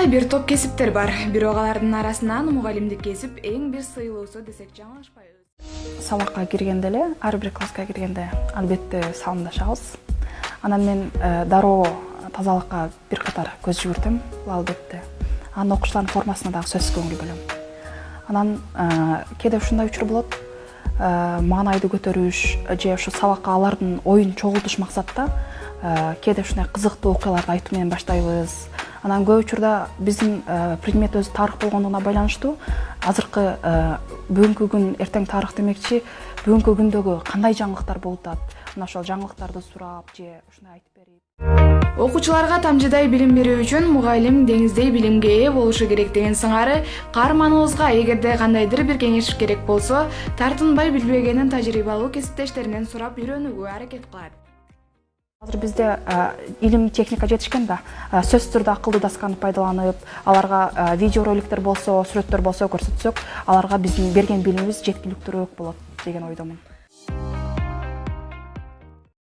бир топ кесиптер бар. Бирок алардын арасынан мугалимдик кесип эң бир сыйлуусу десек жаңылышпайбыз. Сабакка киргенде эле, ар бир класска киргенде албетте саламдашабыз. Анан мен дароо тазалыкка бир катар көз жүгүртөм, албетте. Анын окуучулардын формасына дагы сөзсүз көңүл бөлөм. Анан кээде ушундай учур болот, маанайды көтөрүш же ушу сабакка алардын оюн чогултуш максатта кээде ушундай кызыктуу окуяларды айтуу менен баштайбыз. Анан көп учурда биздин предмет өзү тарых болгондугуна байланыштуу азыркы бүгүнкү күн эртең тарых демекчи бүгүнкү күндөгү кандай жаңылыктар болуп атат, мына ошол жаңылыктарды сурап же ушундай айтып берип. Окуучуларга тамчыдай билим берүү үчүн мугалим деңиздей билимге ээ болушу керек деген сыңары каарманыбызга. Эгерде кандайдыр бир кеңеш керек болсо, тартынбай билбегенин тажрыйбалуу кесиптештеринен сурап үйрөнүүгө аракет кылат. Азыр бизде илим техника жетишкен да, сөзсүз түрдө акылдуу досканы пайдаланып, аларга видео роликтер болсо, сүрөттөр болсо көрсөтсөк, аларга биздин берген билимибиз жеткиликтүүрөөк болот деген ойдомун.